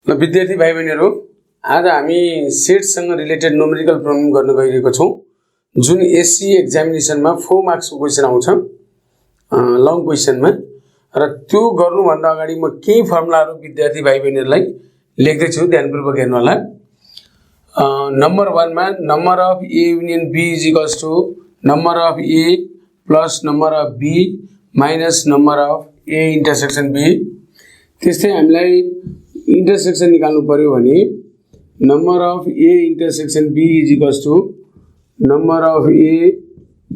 ल विद्यार्थी भाइ बहिनीहरु, आज हामी सेटसँग रिलेटेड न्यूमेरिकल प्रब्लम गर्न गइरहेको छौं जुन एससी एक्जामिनेसनमा 4 मार्क्स को क्वेशन आउँछ लङ क्वेशनमा। र त्यो गर्नु भन्दा अगाडि म केही फर्मुलाहरु विद्यार्थी भाइ बहिनीहरुलाई लेख्दै छु, ध्यानपूर्वक हेर्नु होला। नम्बर 1 मा number of A union B is equals to number of A plus number of B minus number of A intersection B. त्यस्तै हामीलाई इंटरसेक्शन निकाल्नु पर्यो भने number of A intersection B is equals to number of A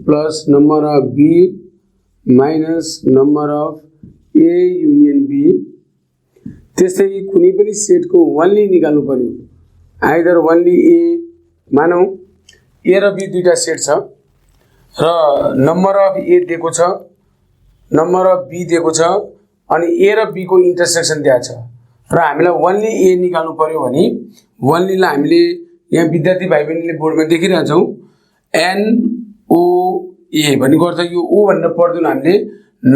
plus number of B minus number of A union B. त्यस्तै कुनै पनि सेटको only निकाल्नु पर्यो, आइदर ओन्ली ए, मानौ ए र बी दुईटा सेट छ र नम्बर अफ ए दिएको छ, नम्बर अफ बी दिएको छ अनि ए र बी को इंटरसेक्शन दिएको छ र हामीलाई ओन्ली ए निकाल्नु पर्यो भने ओन्ली लाई हामीले यहाँ विद्यार्थी भाइ बहिनीले बोर्डमा देखिरहेका छौं एन ओ ए भनेको अर्थ यो ओ भनेर पढ्दैनौं, हामीले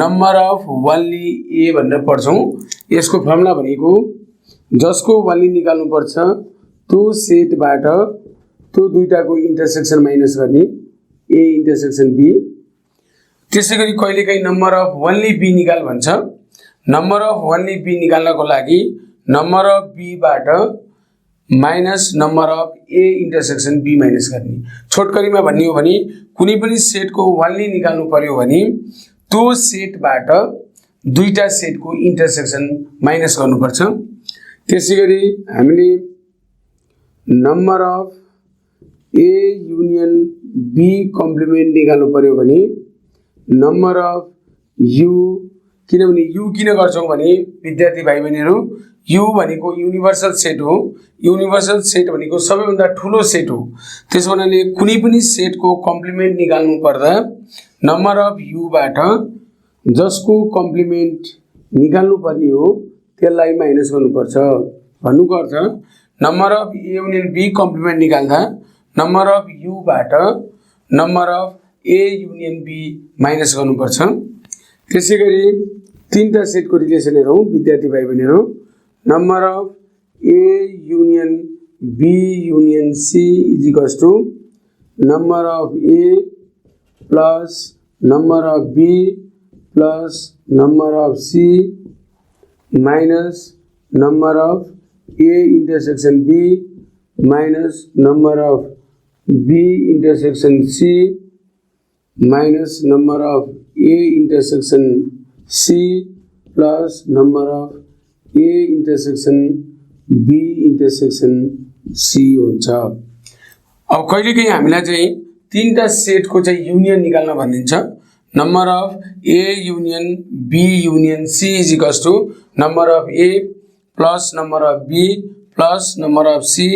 नम्बर अफ ओन्ली ए भनेर पढ्छौं। यसको फर्मुला भनेको जसको ओन्ली निकाल्नु पर्छ त्यो सेटबाट त्यो दुईटाको इंटरसेक्शन माइनस गर्ने ए इंटरसेक्शन बी। त्यसैगरी कहिलेकाहीँ नम्बर अफ ओन्ली बी निकाल भन्छ। नम्बर अफ ओन्ली बी निकाल्नको लागि नम्बर अफ बी बाट minus number of A intersection B minus गर्ने। छोटकरीमा भन्ने हो भने कुनै पनि सेटको ओन्ली निकाल्नु पर्यो भने त्यो सेटबाट दुईटा सेटको इंटरसेक्शन माइनस गर्नुपर्छ। त्यसैगरी हामीले number of A union B complement निकाल्नु पर्यो भने नम्बर अफ यु, किनभने यु किन गर्छौं भने विद्यार्थी भाइ बहिनीहरु यु भनेको युनिभर्सल सेट हो। युनिभर्सल सेट भनेको सबैभन्दा ठूलो सेट हो। त्यसैले कुनै पनि सेटको कम्प्लिमेन्ट निकाल्नु पर्दा नम्बर अफ यु बाट जसको कम्प्लिमेन्ट निकाल्नु पर्ने हो त्यसलाई माइनस गर्नुपर्छ भन्नुको अर्थ number of A union B complement निकाल्दा नम्बर अफ यु बाट number of A union B minus गर्नुपर्छ। त्यसैगरी तीनटा सेटको रिलेसन हेरौं विद्यार्थी भाइ बहिनीहरु। Number of A union B union C is equals to number of A plus number of B plus number of C minus number of A intersection B minus number of B intersection C minus number of A intersection C plus number of A intersection B intersection C हुन्छ। अब कहिलेकाहीँ हामीलाई चाहिँ तीनटा सेटको चाहिँ union निकाल्न भनिन्छ। Number of A union B union C is equals to number of A plus number of B plus number of C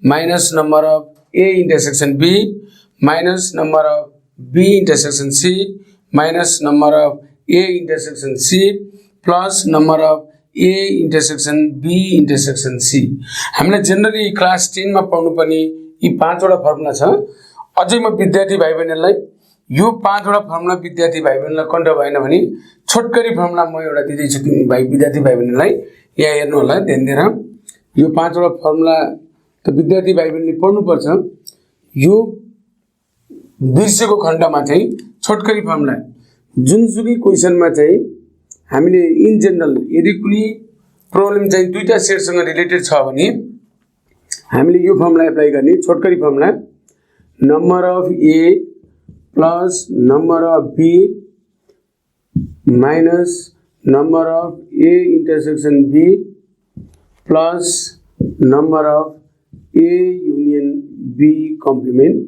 minus number of A intersection B minus number of B intersection C minus number of A intersection C plus number of A intersection B intersection C. हामीलाई generally class 10 मा पढ्नुपर्ने यी पाँचवटा formula छ। अझै म विद्यार्थी भाइ बहिनीहरुलाई यो पाँचवटा फर्मुला विद्यार्थी भाइ बहिनीहरुलाई कन्ट भएन भने छोटकरी फर्मुला म एउटा दिदै छु विद्यार्थी भाइ बहिनीहरुलाई, यहाँ हेर्नु होला ध्यान दिएर। यो पाँचवटा फर्मुला त विद्यार्थी भाइ बहिनीले पढ्नु पर्छ। यो बिर्सेको खण्डमा चाहिँ छोटकरी फर्मुला जुनसुकै क्वेशनमा चाहिँ हामीले इन जनरल यदि कुनै प्रब्लम चाहिँ दुईटा सेटसँग रिलेटेड छ भने हामीले यो फर्मुला एप्लाई गर्ने। छोटकरी formula number of A plus number of B minus number of A intersection B plus number of A union B complement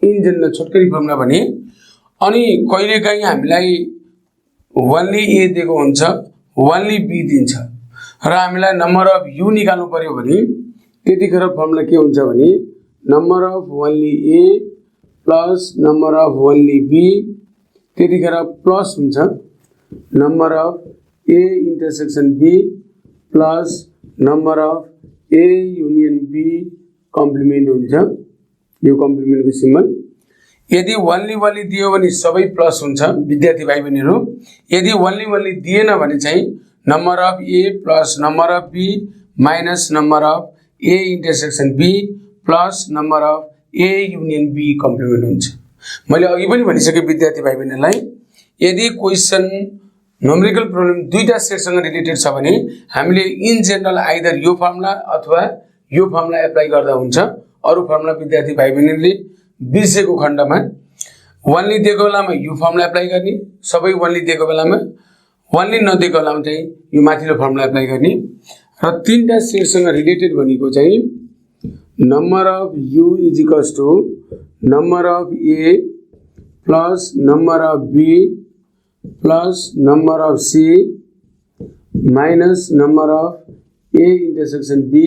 in general छोटकरी फर्मुला भने। अनि कहिलेकाहीँ हामीलाई ओन्ली ए दिएको हुन्छ, ओन्ली बी दिन्छ र हामीलाई नम्बर अफ यु निकाल्नु पर्यो भने त्यतिखेर फर्मुला के हुन्छ भने number of only A plus number of only B, त्यतिखेर प्लस हुन्छ number of A intersection B plus number of A union B complement हुन्छ। यो कम्प्लिमेन्टको सिम्बल यदि ओन्ली दियो भने सबै प्लस हुन्छ विद्यार्थी भाइ बहिनीहरु। यदि ओन्ली दिएन भने चाहिँ number of A plus number of B minus number of A intersection B plus number of A union B complement हुन्छ। मैले अघि पनि भनिसकेँ विद्यार्थी भाइ बहिनीलाई, यदि क्वेसन न्युमेरिकल प्रब्लम दुईटा सेटसँग रिलेटेड छ भने हामीले इन जेनरल आइदर यो फर्मुला अथवा यो फर्मुला एप्लाई गर्दा हुन्छ। अरू फर्मुला विद्यार्थी भाइ बहिनीले बिर्सेको खण्डमा वनली दिएको बेलामा यो फर्मुला एप्लाई गर्ने, सबै वनली दिएको बेलामा, वनली नदिएको बेलामा चाहिँ यो माथिल्लो फर्मुला एप्लाई गर्ने। र तीनटा सेटसँग रिलेटेड भनेको चाहिँ number of U is equals to number of A plus number of B plus number of C minus number of A intersection B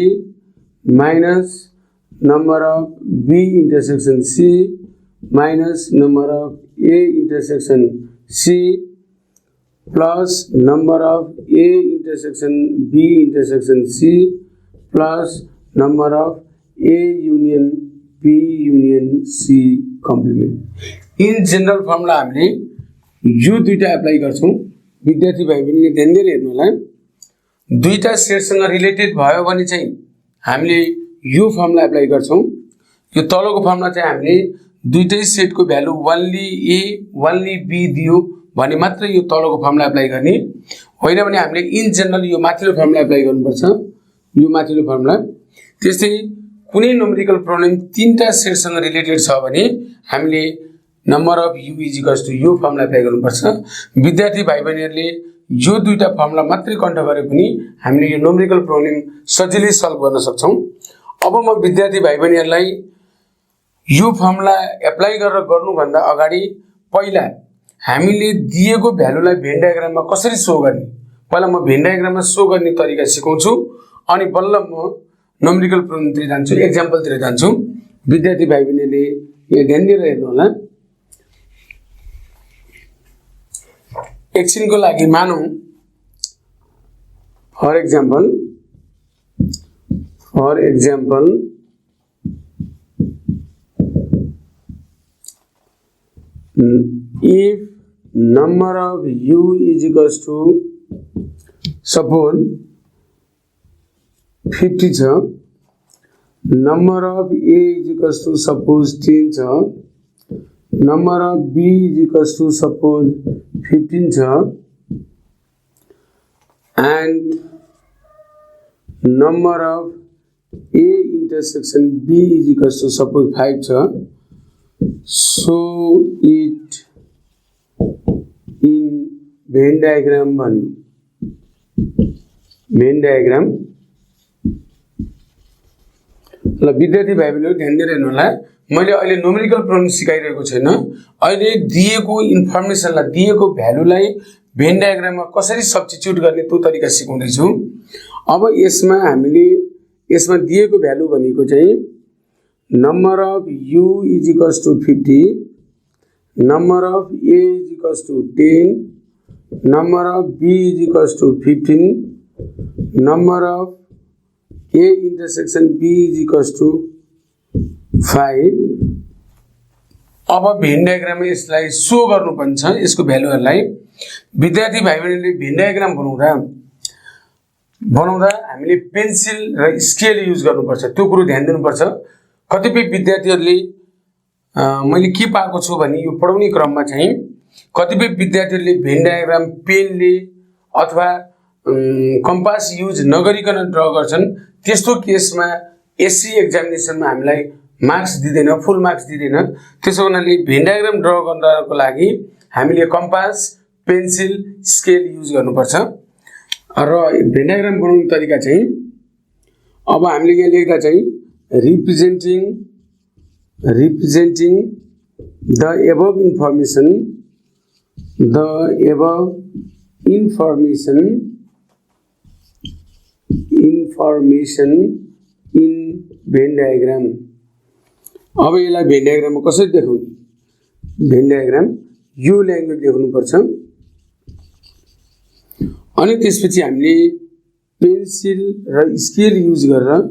minus number of B intersection C minus number of A intersection C plus number of A intersection B intersection C plus number of A union B union C complement. In general formula हामीले यो दुईटा apply गर्छौँ। विद्यार्थी भाइ बहिनीले ध्यान दिएर हेर्नु होला, दुईटा सेटसँग रिलेटेड भयो भने चाहिँ हामीले यो फर्मुला एप्लाई गर्छौँ। यो तलको फर्मुला चाहिँ हामीले दुईटै सेटको value only A only B दियो भने मात्र यो तलको फर्मुला एप्लाई गर्ने, होइन भने हामीले इन जेनरल यो माथिल्लो फर्मुला एप्लाई गर्नुपर्छ, यो माथिल्लो फर्मुला। त्यस्तै कुनै न्युमेरिकल प्रब्लम तीनटा सेटसँग रिलेटेड छ भने हामीले number of U is equals to यो फर्मुला एप्लाई गर्नुपर्छ। विद्यार्थी भाइ बहिनीहरूले यो दुईटा फर्मुला मात्रै कन्ठ गरे पनि हामीले यो न्युमेरिकल प्रब्लम सजिलै सल्भ गर्न सक्छौँ। अब म विद्यार्थी भाइ बहिनीहरूलाई यो फर्मुला एप्लाई गरेर गर्नुभन्दा अगाडि पहिला हामीले दिएको भ्यालुलाई भेन डायग्राममा कसरी सो गर्ने, पहिला म भेन डायग्राममा सो गर्ने तरिका सिकाउँछु, अनि बल्ल म न्युमेरिकल प्रब्लमतिर जान्छु, एक्जाम्पलतिर जान्छु। विद्यार्थी भाइ बहिनीले यहाँ ध्यान दिएर हेर्नु होला। एकछिनको लागि मानौँ for example if number of u is equals to suppose 50 छ, number of a is equals to suppose 10 छ, number of b is equals to suppose 15 छ, and number of a intersection b is equals to suppose 5 छ, so it in Venn diagram भन्यो। Venn diagram ल विद्यार्थी भाइ बहिनीहरु ध्यान दिएर हेर्नु होला। मैले अहिले न्युमेरिकल प्रब्लम सिकाइरहेको छैन, अहिले दिएको इन्फर्मेसनलाई दिएको भ्यालुलाई भेन डायग्राममा कसरी सब्स्टिट्युट गर्ने त्यो तरिका सिकाउँदै छु। अब यसमा हामीले यसमा दिएको भ्यालु भनेको चाहिँ number of u is equals to 50, number of a is equals to 10, number of b is equals to 15, number of a intersection b is equals to 5। अब भेन डायग्राममा यसलाई सो गर्नुपर्ने छ, यसको भ्यालुहरुलाई। विद्यार्थी भाइ बहिनीले भेन डायग्राम बनाउँदा हामीले पेन्सिल र स्केल युज गर्नुपर्छ, त्यो कुरो ध्यान दिनुपर्छ। कतिपय विद्यार्थीहरूले मैले के पाएको छु भने यो पढाउने क्रममा चाहिँ कतिपय विद्यार्थीहरूले भेन डायग्राम पेनले अथवा कम्पास युज नगरिकन ड्र गर्छन्। त्यस्तो केसमा एससी एक्जामिनेसनमा हामीलाई मार्क्स दिदैन, फुल मार्क्स दिदैन। त्यसो हुनाले भेन डायग्राम ड्र गर्नको लागि हामीले कम्पास, पेन्सिल, स्केल युज गर्नुपर्छ। र भेन डायग्राम बनाउने तरिका चाहिँ अब हामीले यहाँ लेख्दा चाहिँ representing the above information in Venn diagram। अब यसलाई भेन डायग्राममा कसरी देखाउने, भेन डायग्राम यो ल्याङ्ग्वेज देखाउनुपर्छ। अनि त्यसपछि हामीले पेन्सिल र स्केल युज गरेर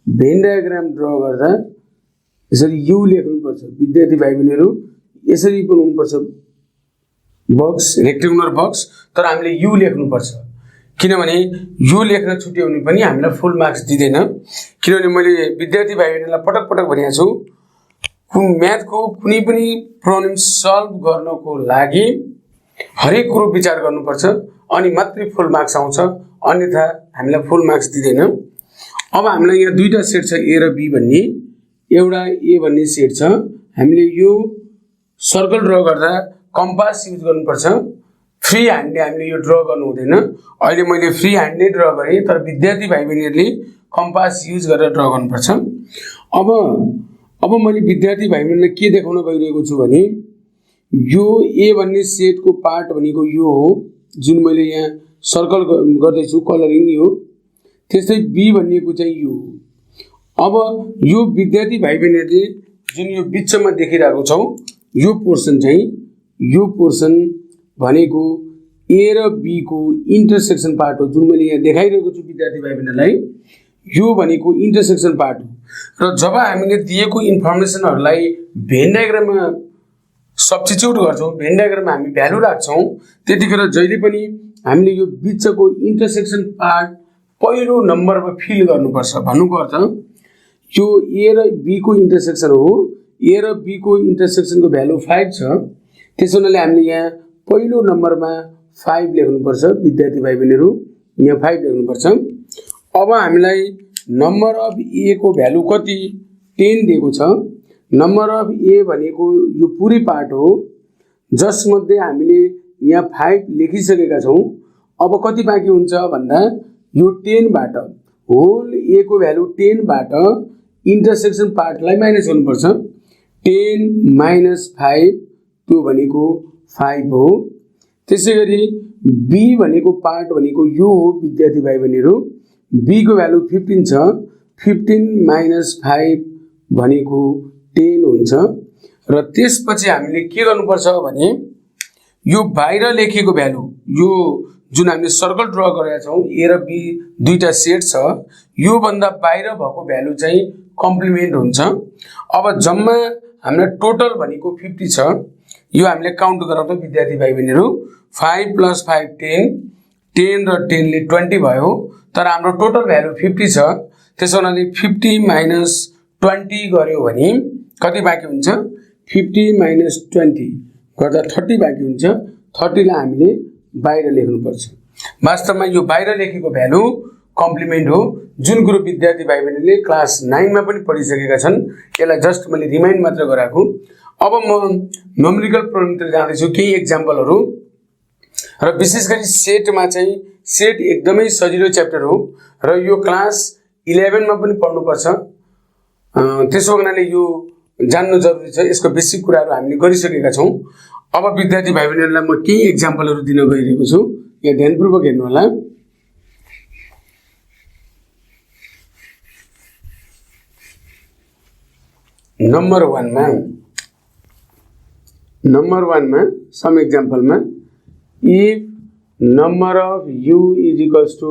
भेन डायग्राम ड्र गर्दा यसरी यु लेख्नुपर्छ। विद्यार्थी भाइ बहिनीहरु यसरी बनाउनुपर्छ बक्स, रेक्टेंगुलर बक्स, तर हामीले यु लेख्नुपर्छ। किनभने यो लेख्न छुट्यो भने पनि हामीलाई फुल मार्क्स दिँदैन। किनभने मैले विद्यार्थी भाइ बहिनीलाई पटक पटक भनेको छु म्याथको कुनै पनि प्रब्लम सल्भ गर्नको लागि हरेक कुरो विचार गर्नुपर्छ अनि मात्रै फुल मार्क्स आउँछ, अन्यथा हामीलाई फुल मार्क्स दिँदैन। अब हामीलाई यहाँ दुईटा सेट छ ए र बी भन्ने, एउटा ए भन्ने सेट छ। हामीले यो सर्कल ड्र गर्दा कम्पास युज गर्नुपर्छ, फ्री ह्यान्डले हामीले यो ड्र गर्नु हुँदैन। अहिले मैले फ्री ह्यान्डले ड्र गरेँ, तर विद्यार्थी भाइ बहिनीहरूले कम्पास युज गरेर ड्र गर्नुपर्छ। अब मैले विद्यार्थी भाइ बहिनीलाई के देखाउन गइरहेको छु भने यो ए भन्ने सेटको पार्ट भनेको यो हो जुन मैले यहाँ सर्कल गर्दैछु, कलरिङ यो। त्यस्तै बी भन्नेको चाहिँ यो हो। अब यो विद्यार्थी भाइ बहिनीहरूले जुन यो बिचमा देखिरहेको छौँ यो पोर्सन चाहिँ, यो पोर्सन भनेको ए र बी को इन्टरसेक्सन पार्ट हो, जुन मैले यहाँ देखाइरहेको छु विद्यार्थी भाइ बहिनीलाई। यो भनेको इन्टरसेक्सन पार्ट हो। र जब हामीले दिएको इन्फर्मेसनहरूलाई भेन डायग्राममा सब्स्टिट्युट गर्छौँ, भेन डायग्राममा हामी भ्यालु राख्छौँ, त्यतिखेर जहिले पनि हामीले यो बिचको इन्टरसेक्सन पार्ट पहिलो नम्बरमा फिल गर्नुपर्छ। भन्नुको अर्थ यो ए र बी को इन्टरसेक्सन हो, ए र बी को इन्टरसेक्सनको भ्यालु 5 छ, त्यसो हुनाले हामीले यहाँ पहिलो नम्बरमा 5 लेख्नुपर्छ। विद्यार्थी भाइ बहिनीहरू यहाँ 5 लेख्नुपर्छ। अब हामीलाई नम्बर अफ ए को भ्यालु कति 10 दिएको छ। नम्बर अफ ए भनेको यो पुरै पार्ट हो, जसमध्ये हामीले यहाँ 5 लेखिसकेका छौँ। अब कति बाँकी हुन्छ भन्दा यो 10 बाट होल ए को भ्यालु 10 बाट इन्टरसेक्सन पार्टलाई माइनस गर्नुपर्छ। 10 माइनस 5 त्यो भनेको 5 हो। त्यसै गरी बी भनेको पार्ट भनेको यो हो विद्यार्थी भाइ बहिनीहरू। बी को भ्यालु 15 छ, 15 माइनस 5 भनेको 10 हुन्छ। र त्यसपछि हामीले के गर्नुपर्छ भने यो बाहिर लेखेको भ्यालु, यो जुन हामीले सर्कल ड्र गरेका छौँ ए र बी दुईटा सेट छ, यो भन्दा बाहिर भएको भ्यालु चाहिँ कम्प्लिमेन्ट हुन्छ। अब जम्मा हामीलाई टोटल भनेको 50 छ। यो हामीले काउन्ट गराउँछौँ विद्यार्थी भाइ बहिनीहरू। 5 + 5 10, 10 र 10 ले 20 भयो, तर हाम्रो टोटल भ्यालु 50 छ। त्यसो हुनाले 50 माइनस 20 गर्यो भने कति बाँकी हुन्छ? 50 माइनस 20 गर्दा 30 बाँकी हुन्छ। 30 लाई हामीले बाहिर लेख्नुपर्छ। वास्तवमा यो बाहिर लेखेको भ्यालु कम्प्लिमेन्ट हो, जुन कुरो विद्यार्थी भाइ बहिनीले क्लास 9 मा पनि पढिसकेका छन्। यसलाई जस्ट मैले रिमाइन्ड मात्र गराएको। अब म न्युमेरिकल प्रोब्लमतिर जाँदैछु, केही एक्जाम्पलहरू। र विशेष गरी सेटमा चाहिँ सेट एकदमै सजिलो च्याप्टर हो र यो क्लास 11 मा पनि पढ्नुपर्छ। त्यसो हुनाले यो जान्नु जरुरी छ। यसको बेसिक कुराहरू हामीले गरिसकेका छौँ। अब विद्यार्थी भाइ बहिनीहरूलाई म केही एक्जाम्पलहरू दिन गइरहेको छु, यहाँ ध्यानपूर्वक हेर्नु होला। नम्बर 1 मा सम एक्जाम्पलमा if number of U is equals to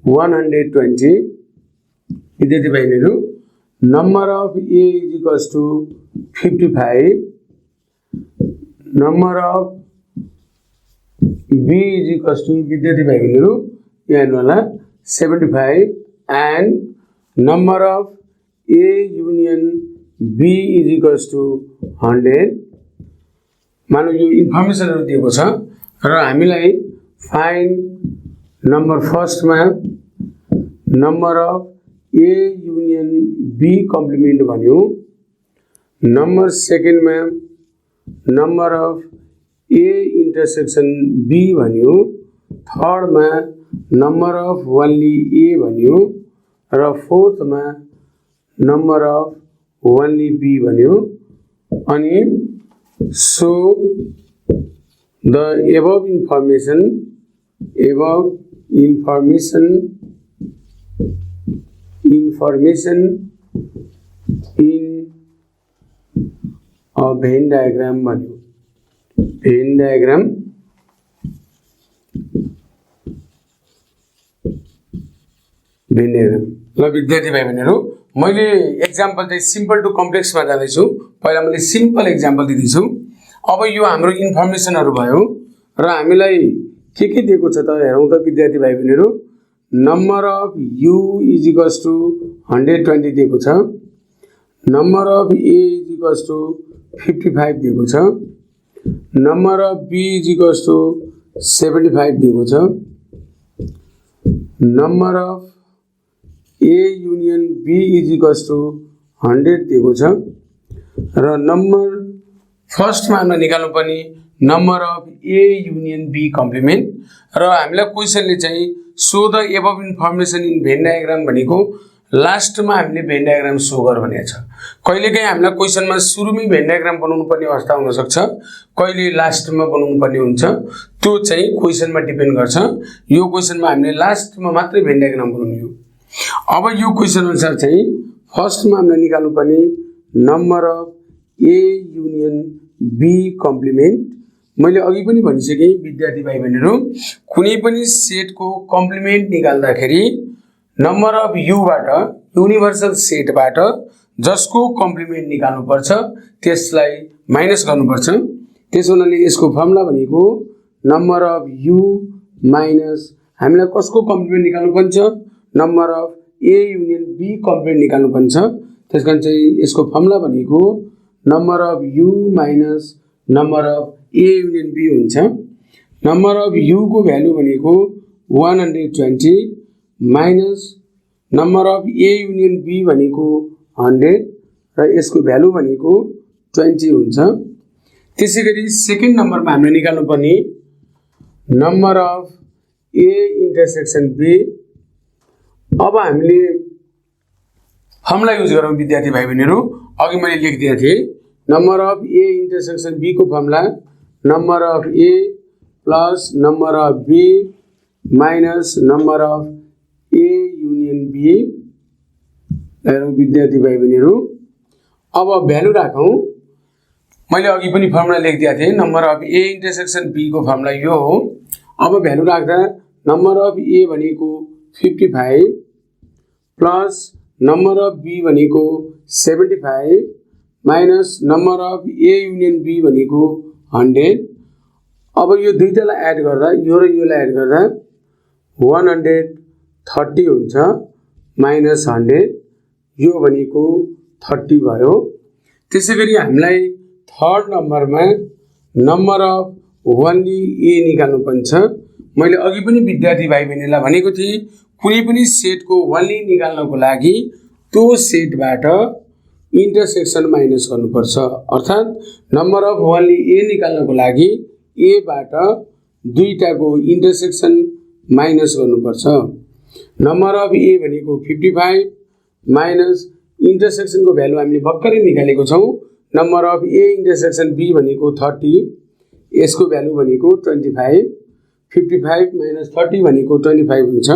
120, विद्यार्थी बहिनीहरू number of A is equals to 55, number of B is equals to विद्यार्थी भाइ बहिनीहरू यहाँ हेर्नु होला 75 and number of A union B is equals to 100। मानौ यो इन्फर्मेसनहरू दिएको छ र हामीलाई फाइन्ड नम्बर फर्स्टमा number of A union B complement भन्यो, नम्बर सेकेन्डमा number of A intersection be भन्यो, थर्डमा नम्बर अफ ओन्ली ए भन्यो र फोर्थमा नम्बर अफ ओन्ली बी भन्यो। अनि so the above information in a Venn diagram भन्यो। Venn diagram ल विद्यार्थी भाइ बहिनीहरू, मैले एक्जाम्पल चाहिँ सिम्पल टु कम्प्लेक्समा जाँदैछु। पहिला मैले सिम्पल एक्जाम्पल दिँदैछु। अब यो हाम्रो इन्फर्मेसनहरू भयो र हामीलाई के दिएको छ त हेरौँ त विद्यार्थी भाइ बहिनीहरु number of u is equals to 120 दिएको छ number of a is equals to 55 दिएको छ number of b is equals to 75 दिएको छ number of a union b is equals to 100 दिएको छ र नम्बर फर्स्टमा हामीले निकाल्नु पर्ने number of a union b complement र हामीलाई क्वेशनले चाहिँ show the above information in Venn diagram भनेको लास्टमा हामीले भेन डायग्राम सो गर भनेको छ कहिलेकाहीँ हामीलाई क्वेशनमा सुरुमै भेन डायग्राम बनाउनु पर्ने अवस्था हुन सक्छ कहिले लास्टमा बनाउनु पर्ने हुन्छ त्यो चाहिँ क्वेशनमा डिपेन्ड गर्छ यो क्वेशनमा हामीले लास्टमा मात्रै भेन डायग्राम बनाउने हो अब यो क्वेशन अनुसार चाहिँ फर्स्टमा हामीले निकाल्नु पर्ने number of a union b complement मैले अघि पनि भनिसके विद्यार्थी भाइ बहिनीहरु कुनै पनि सेटको कम्प्लिमेन्ट निकाल्दाखेरि नम्बर अफ u बाट युनिभर्सल सेटबाट जसको कम्प्लिमेन्ट निकाल्नु पर्छ त्यसलाई माइनस गर्नुपर्छ त्यसोनाले यसको फर्मुला भनेको नम्बर अफ u माइनस हामीलाई कसको कम्प्लिमेन्ट निकाल्नु पर्छ number of a union b complement निकाल्नु पर्छ त्यसकारण चाहिँ यसको फर्मुला भनेको number of u minus number of a union b हुन्छ नम्बर अफ u को भ्यालु भनेको 120 minus number of a union b भनेको 100 र यसको भ्यालु भनेको 20 हुन्छ त्यसैगरी सेकेन्ड नम्बरमा हामीले निकाल्नु पर्ने number of a intersection b अब हामीले फर्मुला युज गरौँ विद्यार्थी भाइ बहिनीहरु अघि मैले लेखिदिएको थिए number of a intersection b को formula number of a plus number of b minus number of a union b हेरौँ विद्यार्थी भाइ बहिनीहरु अब भ्यालु राखौँ मैले अघि पनि फर्मुला लेखिदिएको थिए number of a intersection b को फर्मुला यो हो अब भ्यालु राख्दा नम्बर अफ a भनेको 55 प्लस नम्बर अफ b भनेको 75 minus number of a union b भनेको 100 अब यो दुईटालाई एड गर्दा यो र योलाई एड गर्दा 130 हुन्छ माइनस 100 यो भनेको 30 भयो त्यसैगरी हामीलाई थर्ड नम्बरमा नम्बर अफ ओन्ली a निकाल्नु पर्छ मैले अघि पनि विद्यार्थी भाइ बहिनीलाई भनेको थिए कुनै पनि सेटको ओन्ली निकाल्नको लागि त्यो सेटबाट इन्टरसेक्सन माइनस गर्नुपर्छ अर्थात नम्बर अफ ओन्ली a निकाल्नको लागि a बाट दुईटाको इन्टरसेक्सन माइनस गर्नुपर्छ नम्बर अफ a भनेको 55 माइनस इन्टरसेक्सनको भ्यालु हामीले भर्खरै निकालेको छौं number of a intersection b भनेको 30 यसको भ्यालु भनेको 25 55 माइनस 30 भनेको 25 हुन्छ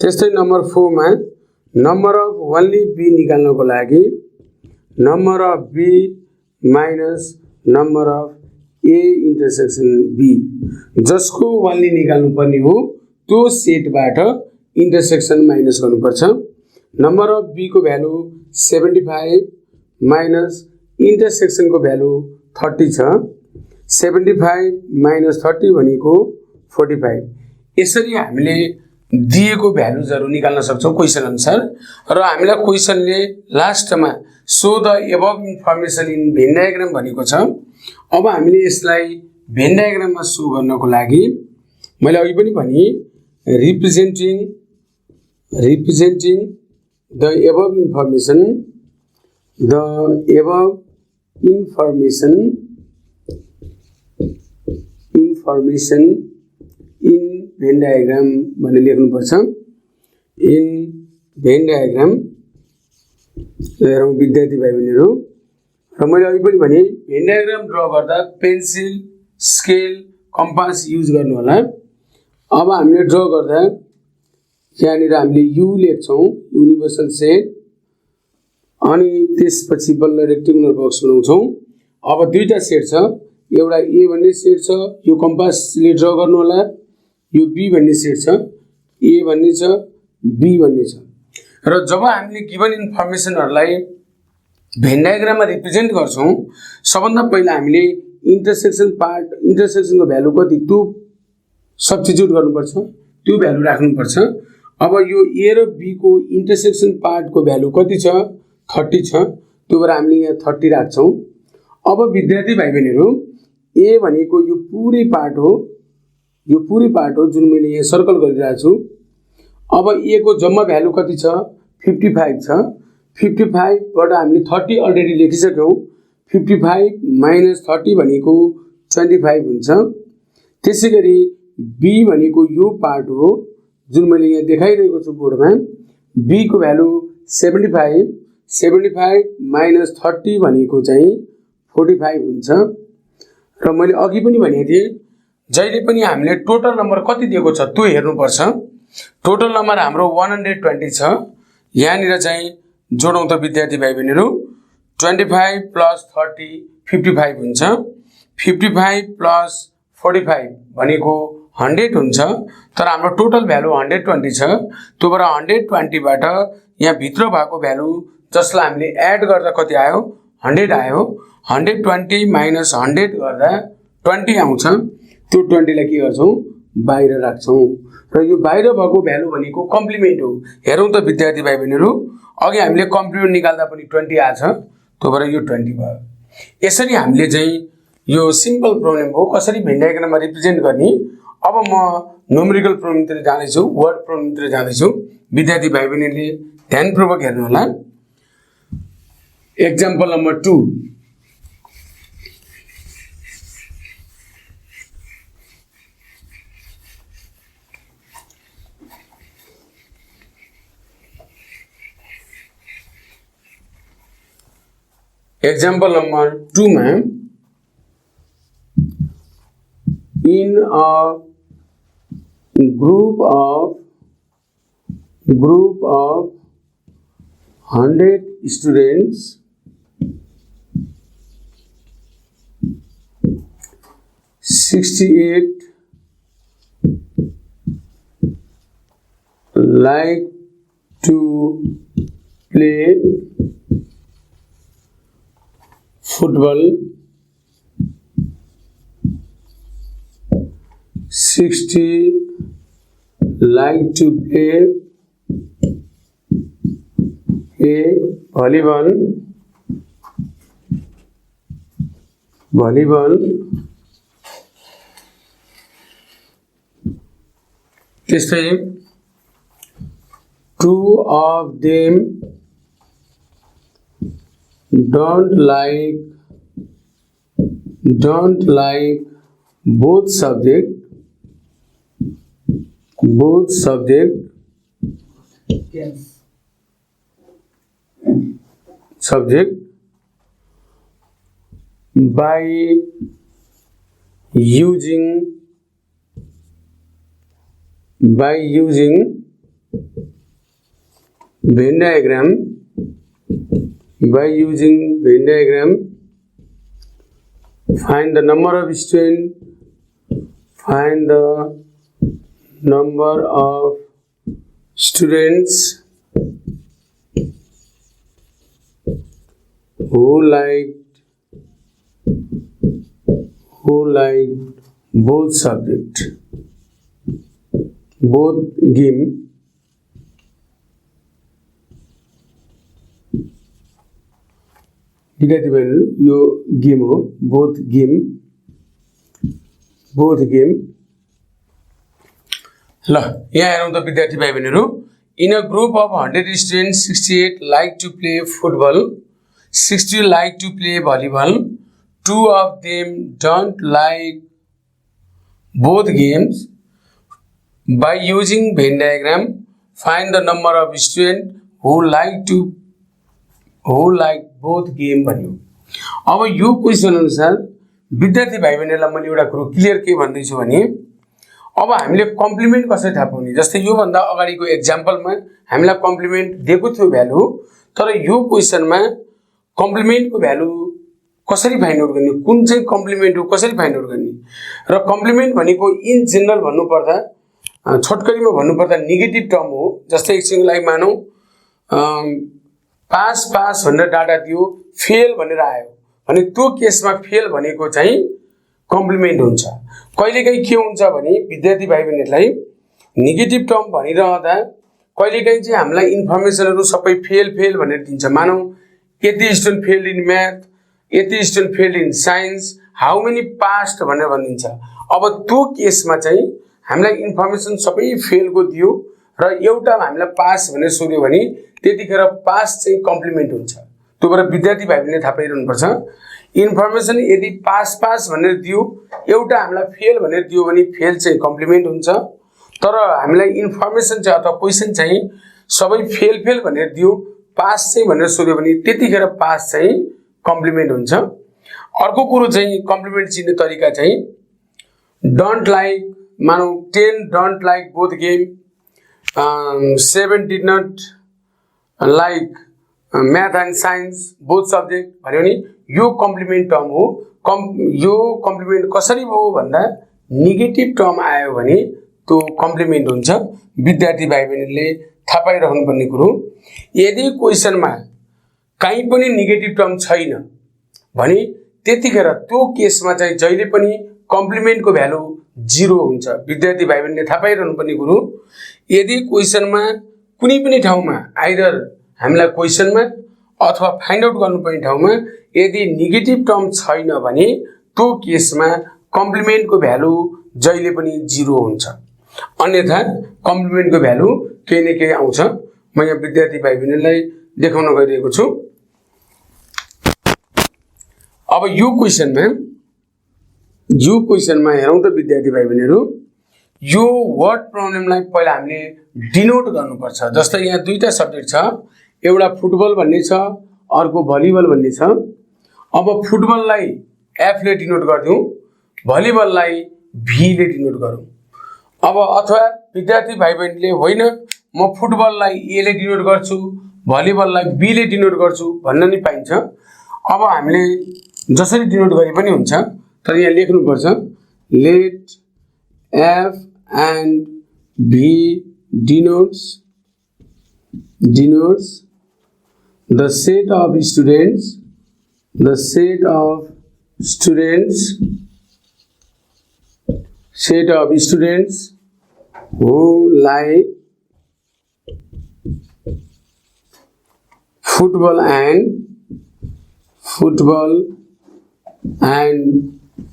त्यस्तै नम्बर 4 मा नम्बर अफ ओन्ली b निकाल्नको लागि number of b minus number of a intersection b जसको ओन्ली निकाल्नु पर्ने हो त्यो सेटबाट इन्टरसेक्सन माइनस गर्नुपर्छ नम्बर अफ b को भ्यालु 75 माइनस इन्टरसेक्सन को भ्यालु 30 छ 75 माइनस 30 भनेको 45 यसरी हामीले दिएको भ्यालुजहरु निकाल्न सक्छौं क्वेशन अनुसार र हामीलाई क्वेशनले लास्टमा so the above information in Venn diagram भनेको छ अब हामीले यसलाई भेन डायग्राममा सो गर्नको लागि मैले अघि पनि भने representing the above information in Venn diagram भनेर लेख्नु पर्छ इन भेन डायग्राम हेरौँ विद्यार्थी भाइ बहिनीहरु र मैले अघि पनि भने भेन डायग्राम ड्रा गर्दा पेन्सिल स्केल कम्पास युज गर्नु होला अब हामीले ड्रा गर्दा यहाँनिर हामीले u लेख्छौं युनिभर्सल सेट अनि त्यसपछि बल्ल रेक्टेंगुलर बक्स बनाउँछौं अब दुईटा सेट छ एउटा a भन्ने सेट छ यो कम्पासले ड्रा गर्नु होला यो b भन्ने सेट छ a भन्ने छ b भन्ने छ र जब हामीले गिवन इन्फर्मेसनहरुलाई भेन डायग्राममा रिप्रेजेन्ट गर्छौं सबभन्दा पहिला हामीले इन्टरसेक्सनको भ्यालु कति 2 सब्स्टिट्युट गर्नुपर्छ, त्यो भ्यालु राख्नुपर्छ। अब यो ए र बी को इन्टरसेक्सन पार्टको भ्यालु कति छ? 30 छ। त्यो भएर हामीले यहाँ 30 राख्छौँ। अब विद्यार्थी भाइ बहिनीहरू, ए भनेको यो पुरै पार्ट हो, यो पुरै पार्ट हो जुन मैले यहाँ सर्कल गरिरहेको छु। अब ए को जम्मा भ्यालु कति छ? 55 छ। 55 बाट हामीले 30 अलरेडी लेखिसक्यौँ। 55 माइनस 30 भनेको 25 हुन्छ। त्यसैगरी बी भनेको यो पार्ट हो जुन मैले यहाँ देखाइरहेको छु बोर्डमा। बी को भ्यालु 75, 75 माइनस 30 भनेको चाहिँ 45 हुन्छ। र मैले अघि पनि भनेको थिएँ, जहिले पनि हामीले टोटल नम्बर कति दिएको छ त्यो हेर्नुपर्छ। टोटल नम्बर हाम्रो 120 छ। यहाँनिर चाहिँ जोडौँ त विद्यार्थी भाइ बहिनीहरू, 25 प्लस 30 55 हुन्छ। 55 प्लस 45 भनेको 100 हुन्छ। तर हाम्रो टोटल भ्यालु 120 छ। त्यो भएर 120 बाट यहाँ भित्र भएको भ्यालु जसलाई हामीले एड गर्दा कति आयो? 100 आयो। 120 माइनस 100 गर्दा 20 आउँछ। त्यो 20 लाई के गर्छौँ? बाहिर राख्छौँ। र यो बाहिर भएको भ्यालु भनेको कम्प्लिमेन्ट हो। हेरौँ त विद्यार्थी भाइ बहिनीहरू, अघि हामीले कम्प्लिमेन्ट निकाल्दा पनि 20 आछ। त्यो भएर यो 20 भयो। यसरी हामीले चाहिँ यो सिम्पल प्रब्लम हो कसरी भेन डायग्राममा रिप्रेजेन्ट गर्ने। अब म न्युमेरिकल प्रब्लमतिर जाँदैछु, वर्ड प्रब्लमतिर जाँदैछु। विद्यार्थी भाइ बहिनीले ध्यानपूर्वक हेर्नु होला। Example number 2। Example number 2 में in a group of 100 students, 68 like to play football, 60 like to play volleyball, त्यस्तै 2 of them don't like both subject by using Venn diagram. Find the number of students who liked both subject, both game. विद्यार्थी बहिनीहरु, यो game हो, both game. ल यहाँ हेरौँ त विद्यार्थी भाइ बहिनीहरु, in a group of 100 students 68 like to play football, 60 like to play volleyball, 2 of them don't like both games. By using Venn diagram, find the number of students who like both game भन्यो। अब यो question अनुसार विद्यार्थी भाइ बहिनीहरुलाई मैले एउटा कुरो clear के भन्दैछु भने, अब हामीले कम्प्लिमेन्ट कसरी थाहा पाउने। जस्तै यो भन्दा अगाडिको एक्जाम्पलमा हामीलाई कम्प्लिमेन्ट दिएको थियो भ्यालु, तर यो क्वेशनमा कम्प्लिमेन्टको भ्यालु कसरी फाइन्ड आउट गर्ने, कुन चाहिँ कम्प्लिमेन्ट हो कसरी फाइन्ड आउट गर्ने। र कम्प्लिमेन्ट भनेको इन जनरल भन्नुपर्दा, छोटकरीमा भन्नुपर्दा नेगेटिभ टर्म हो। जस्तै एकछिनको लागि मानौ पास भनेर डाटा दियो, फेल भनेर आयो भने त्यो केसमा फेल भनेको चाहिँ कम्प्लिमेन्ट हुन्छ। कहिलेकाहीँ के हुन्छ भने विद्यार्थी भाइ बहिनीहरूलाई नेगेटिभ टर्म भनिरहँदा कहिलेकाहीँ चाहिँ हामीलाई इन्फर्मेसनहरू सबै फेल भनेर दिन्छ। मानौ यति स्टुडेन्ट फेल्ड इन म्याथ, यति student failed in science, how many past भनेर भनिदिन्छ। अब त्यो केसमा चाहिँ हामीलाई इन्फर्मेसन सबै फेलको दियो र एउटा हामीलाई पास भनेर सोध्यो भने त्यतिखेर पास चाहिँ कम्प्लिमेन्ट हुन्छ। त्यो भएर विद्यार्थी भाइ बहिनीले थाहा पाइरहनुपर्छ। इन्फर्मेसन यदि पास भनेर दियो, एउटा हामीलाई फेल भनेर दियो भने फेल चाहिँ कम्प्लिमेन्ट हुन्छ। तर हामीलाई इन्फर्मेसन चाहिँ अथवा क्वेसन चाहिँ सबै फेल भनेर दियो, पास चाहिँ भनेर सोध्यो भने त्यतिखेर पास चाहिँ कम्प्लिमेन्ट हुन्छ। अर्को कुरो चाहिँ कम्प्लिमेन्ट चिन्ने तरिका चाहिँ डोन्ट लाइक, मानौ 10 don't like both game, 7 did not like math and science both subject भन्यो भने यो कम्प्लिमेन्ट टर्म हो। यो कम्प्लिमेन्ट कसरी भयो भन्दा नेगेटिभ टर्म आयो भने त्यो कम्प्लिमेन्ट हुन्छ। विद्यार्थी भाइ बहिनीले थाहा पाइरहनुपर्ने कुरो, यदि क्वेसनमा कहीँ पनि नेगेटिभ टर्म छैन भने त्यतिखेर त्यो केसमा चाहिँ जहिले पनि कम्प्लिमेन्टको भ्यालु 0 हुन्छ। विद्यार्थी भाइ बहिनीले थाहा पाइरहनुपर्ने कुरो, यदि क्वेसनमा कुनै पनि ठाउँमा आइदर हामीलाई क्वेसनमा अथवा फाइन्ड आउट गर्नुपर्ने ठाउँमा यदि नेगेटिभ टर्म छैन भने त्यो केसमा कम्प्लिमेन्टको भ्यालु जहिले पनि 0 हुन्छ। अन्यथा कम्प्लिमेन्टको भ्यालु केही न केही आउँछ। म यहाँ विद्यार्थी भाइ बहिनीलाई देखाउन गइरहेको छु। अब यो क्वेसनमा हेरौँ त विद्यार्थी भाइ बहिनीहरू, यो वर्ड प्रब्लमलाई पहिला हामीले डिनोट गर्नुपर्छ। जस्तै यहाँ दुईटा सब्जेक्ट छ, एउटा फुटबल भन्ने छ, अर्को भलिबल भन्ने छ। अब फुटबललाई एफ ले डिनोट गरिदिउँ, भलिबललाई भी ले डिनोट गरौँ। अब अथवा विद्यार्थी भाइ बहिनीले होइन म फुटबललाई ए ले डिनोट गर्छु, भलिबललाई बी ले डिनोट गर्छु भन्न नि पाइन्छ। अब हामीले जसरी डिनोट गरे पनि हुन्छ, तर यहाँ लेख्नुपर्छ let F and V denotes the set of students who like football and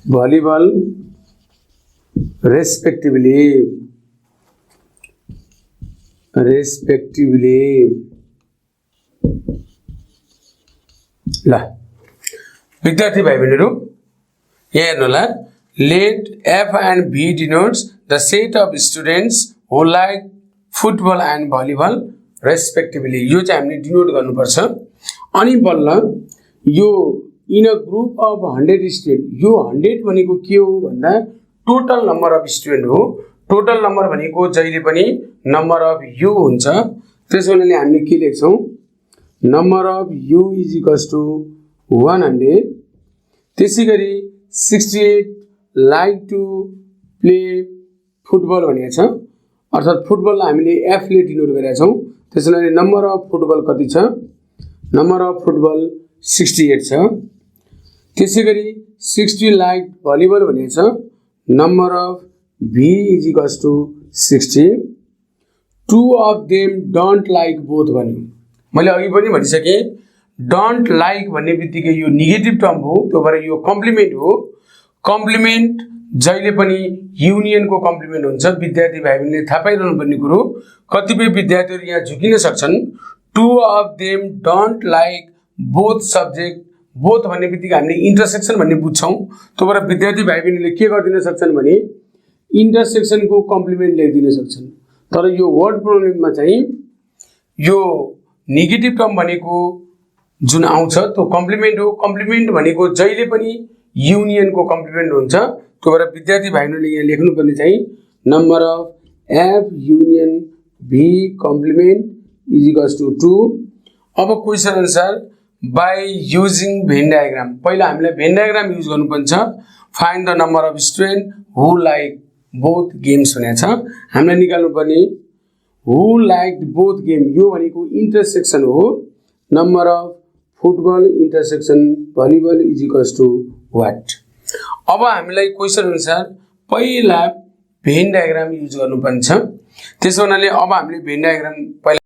volleyball respectively. ल विद्यार्थी भाइ बहिनीहरू यहाँ हेर्नुहोला, let F and V denotes the set of students who like football and volleyball respectively. यो चाहिँ हामीले डिनोट गर्नुपर्छ। अनि बल्ल यो in a group of 100 student, यो 100 भनेको के हो भन्दा टोटल नम्बर अफ स्टुडेन्ट हो। टोटल नम्बर भनेको जहिले पनि नम्बर अफ यु हुन्छ। त्यसो हुनाले हामीले के लेख्छौँ, number of U is equals to 100। त्यसै गरी 68 लाइक टु प्ले फुटबल भनेको छ, अर्थात् फुटबललाई हामीले एफ ले डिनोट गरेका छौँ। त्यसो हुनाले नम्बर अफ फुटबल कति छ, नम्बर अफ फुटबल 68 छ। त्यसै गरी 60 लाइक भलिबल भनेको छ, number of V is equals to 60। 2 of them don't like both भन्यो। मैले अघि पनि भनिसकेँ, डोन्ट लाइक भन्ने बित्तिकै यो नेगेटिभ टर्म हो, त्यो भएर यो कम्प्लिमेन्ट हो। कम्प्लिमेन्ट जहिले पनि युनियनको कम्प्लिमेन्ट हुन्छ। विद्यार्थी भाइ बहिनीले थाहा पाइरहनुपर्ने कुरो, कतिपय विद्यार्थीहरू यहाँ झुकिन सक्छन्। 2 of them don't like both subject, both भन्ने बित्तिकै हामीले इन्टरसेक्सन भन्ने बुझ्छौँ। त्यो भएर विद्यार्थी भाइ बहिनीले के गरिदिन सक्छन् भने इन्टरसेक्सनको कम्प्लिमेन्ट लेखिदिन सक्छन्। तर यो वर्ड प्रब्लममा चाहिँ यो नेगेटिभ टर्म भनेको जुन आउँछ त्यो कम्प्लिमेन्ट हो। कम्प्लिमेन्ट भनेको जहिले पनि युनियनको कम्प्लिमेन्ट हुन्छ। त्यो भएर विद्यार्थी भाइ बहिनीले यहाँ लेख्नुपर्ने चाहिँ number of F union V complement is equals to 2। अब क्वेसन अनुसार बाई युजिङ भेन डायग्राम, पहिला हामीलाई भेन डायग्राम युज गर्नुपर्छ। Find the number of student who like both games भनेको छ। हामीलाई निकाल्नुपर्ने हु लाइक बोथ गेम, यो भनेको इन्टरसेक्सन हो। Number of football intersection volleyball is equals to what. अब हामीलाई क्वेशन अनुसार पहिला भेन डायग्राम युज गर्नुपर्छ। त्यसो हुनाले अब हामीले भेन डायग्राम पहिला